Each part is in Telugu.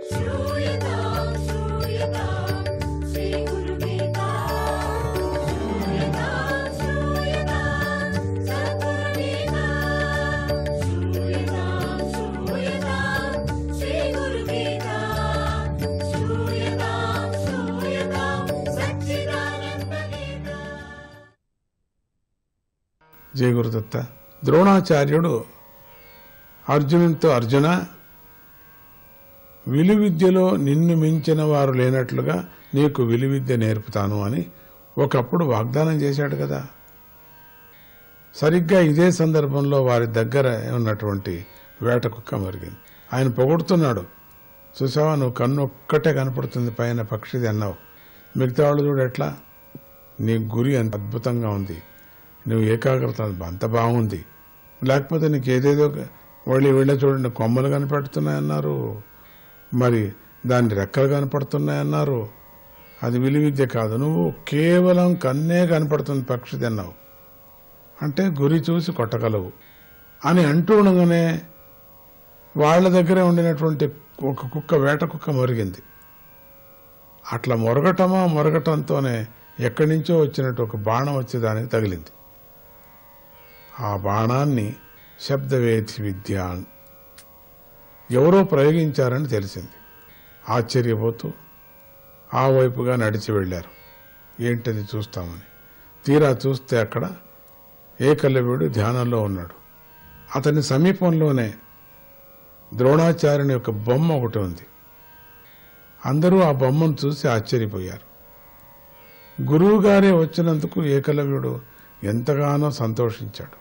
జయ గురుదత్త. ద్రోణాచార్యుడు అర్జునునితో, అర్జున, విలువిద్యలో నిన్ను మించిన వారు లేనట్లుగా నీకు విలువిద్య నేర్పుతాను అని ఒకప్పుడు వాగ్దానం చేశాడు కదా. సరిగ్గా ఇదే సందర్భంలో వారి దగ్గర ఉన్నటువంటి వేట కుక్క మరిగింది. ఆయన పొగుడుతున్నాడు, చూసావా, నువ్వు కన్ను ఒక్కటే కనపడుతుంది, పైన పక్షిది అన్నావు, మిగతా వాళ్ళు చూడు ఎట్లా, నీ గురి అంత అద్భుతంగా ఉంది, నువ్వు ఏకాగ్రత అంత బాగుంది, లేకపోతే నీకు ఏదేదో వెళ్ళ చూడండి కొమ్మలు కనపడుతున్నాయన్నారు, మరి దాని రెక్కలు కనపడుతున్నాయన్నారు, అది విలువిద్య కాదు, నువ్వు కేవలం కన్నే కనపడుతుంది పక్షిది అన్నావు, అంటే గురి చూసి కొట్టగలవు అని అంటూ ఉండగానే వాళ్ళ దగ్గరే ఉండినటువంటి ఒక కుక్క, వేట కుక్క మొరిగింది. అట్లా మొరగటంతోనే ఎక్కడి నుంచో వచ్చినట్టు ఒక బాణం వచ్చి దానికి తగిలింది. ఆ బాణాన్ని శబ్దవేది విద్య ఎవరో ప్రయోగించారని తెలిసింది. ఆశ్చర్యపోతూ ఆ వైపుగా నడిచి వెళ్లారు. ఏంటది చూస్తామని తీరా చూస్తే అక్కడ ఏకలవ్యుడు ధ్యానంలో ఉన్నాడు. అతని సమీపంలోనే ద్రోణాచార్యుని యొక్క బొమ్మ ఒకటి ఉంది. అందరూ ఆ బొమ్మను చూసి ఆశ్చర్యపోయారు. గురువుగారే వచ్చినందుకు ఏకలవ్యుడు ఎంతగానో సంతోషించాడు.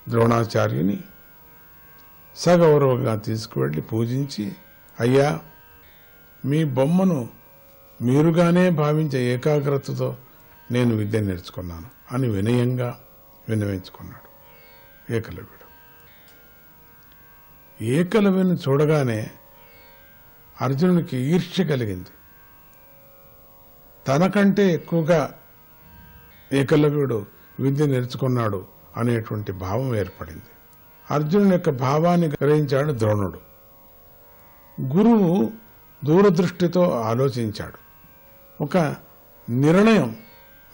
ద్రోణాచార్యుని సగౌరవంగా తీసుకువెళ్లి పూజించి, అయ్యా, మీ బొమ్మను మీరుగానే భావించే ఏకాగ్రతతో నేను విద్య నేర్చుకున్నాను అని వినయంగా విన్నవించుకున్నాడు ఏకలవ్యుడు. ఏకలవ్యుని చూడగానే అర్జునుడికి ఈర్ష్య కలిగింది. తనకంటే ఎక్కువగా ఏకలవ్యుడు విద్య నేర్చుకున్నాడు అనేటువంటి భావం ఏర్పడింది. అర్జునుని యొక్క భావాన్ని గ్రహించాడు ద్రోణుడు. గురువు దూరదృష్టితో ఆలోచించాడు. ఒక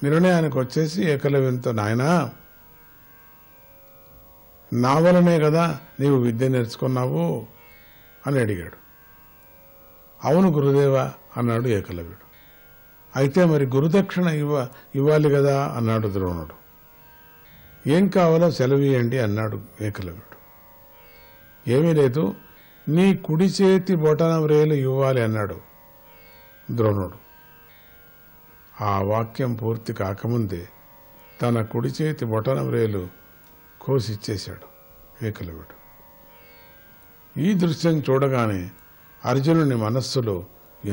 నిర్ణయానికి వచ్చేసి ఏకలవ్యునితో, నాయనా, నా వలనే కదా నీవు విద్య నేర్చుకున్నావు అని అడిగాడు. అవును గురుదేవా అన్నాడు ఏకలవ్యుడు. అయితే మరి గురుదక్షిణ ఇవ్వాలి కదా అన్నాడు ద్రోణుడు. ఏం కావాలో సెలవీయండి అన్నాడు ఏకలవ్యుడు. ఏమీ లేదు, నీ కుడి చేతి బొటన వ్రేలు ఇవ్వాలి అన్నాడు ద్రోణుడు. ఆ వాక్యం పూర్తి కాకముందే తన కుడి చేతి బొటన వ్రేలు కోసిచ్చేశాడు ఏకలవ్యుడు. ఈ దృశ్యం చూడగానే అర్జునుని మనస్సులో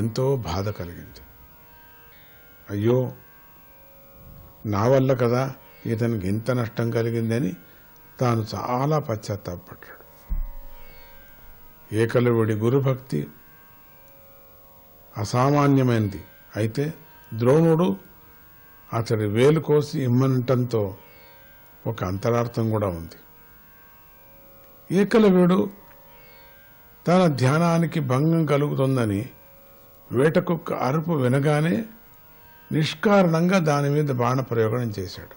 ఎంతో బాధ కలిగింది. అయ్యో, నా వల్ల కదా ఇతనికి ఇంత నష్టం కలిగిందని తాను చాలా పశ్చాత్తాపడ్డాడు. ఏకలవ్యుడి గురుభక్తి అసామాన్యమైనది. అయితే ద్రోణుడు అతడి వేలు కోసి ఇమ్మనటంతో ఒక అంతరార్థం కూడా ఉంది. ఏకలవ్యుడు తన ధ్యానానికి భంగం కలుగుతుందని వేటకుక్క అరుపు వినగానే నిష్కారణంగా దాని మీద బాణప్రయోగం చేశాడు.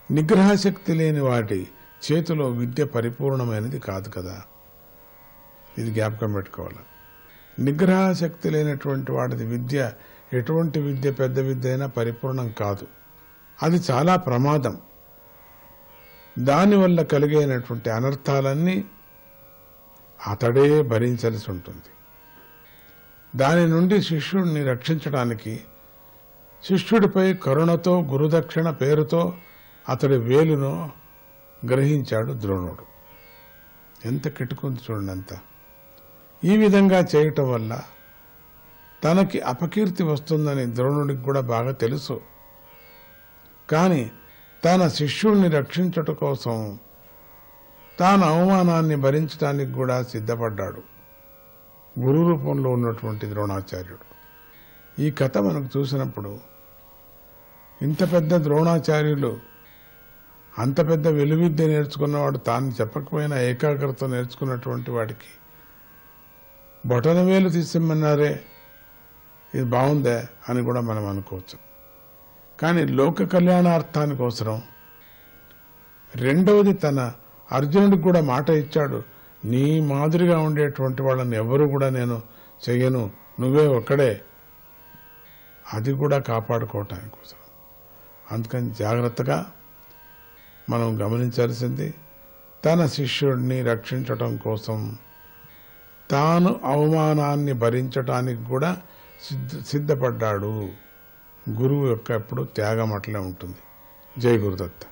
నిగ్రహశక్తి లేని వాటి చేతిలో విద్య పరిపూర్ణమైనది కాదు కదా, ఇది జ్ఞాపకం పెట్టుకోవాలి. నిగ్రహశక్తి లేనటువంటి వాటిది విద్య, ఎటువంటి విద్య, పెద్ద విద్య అయినా పరిపూర్ణం కాదు. అది చాలా ప్రమాదం. దానివల్ల కలిగేటువంటి అనర్థాలన్నీ అతడే భరించాల్సి ఉంటుంది. దాని నుండి శిష్యుడిని రక్షించడానికి శిష్యుడిపై కరుణతో గురుదక్షిణ పేరుతో అతడి వేలును గ్రహించాడు ద్రోణుడు. ఎంత కిటుకుంది చూడండి అంత. ఈ విధంగా చేయటం వల్ల తనకి అపకీర్తి వస్తుందని ద్రోణుడికి కూడా బాగా తెలుసు. కానీ తన శిష్యుడిని రక్షించటం కోసం తాను అవమానాన్ని భరించడానికి కూడా సిద్ధపడ్డాడు గురు రూపంలో ఉన్నటువంటి ద్రోణాచార్యుడు. ఈ కథ మనకు చూసినప్పుడు ఇంత పెద్ద ద్రోణాచార్యులు, అంత పెద్ద విలువిద్య నేర్చుకున్నవాడు, తాను చెప్పకపోయినా ఏకాగ్రత నేర్చుకున్నటువంటి వాడికి బొటనవేలు తీసిమ్మన్నారే, ఇది బాగుందే అని కూడా మనం అనుకోవచ్చు. కానీ లోక కళ్యాణార్థానికోసరం రెండవది తన అర్జునుడికి కూడా మాట ఇచ్చాడు, నీ మాదిరిగా ఉండేటువంటి వాళ్ళని ఎవరు కూడా నేను చెయ్యను, నువ్వే ఒక్కడే, అది కూడా కాపాడుకోవటానికోసం. అందుకని జాగ్రత్తగా మనం గమనించాల్సింది, తన శిష్యుడిని రక్షించటం కోసం తాను అవమానాన్ని భరించటానికి కూడా సిద్ధపడ్డాడు. గురువు యొక్క ఎప్పుడు త్యాగం అట్లే ఉంటుంది. జై గురుదత్త.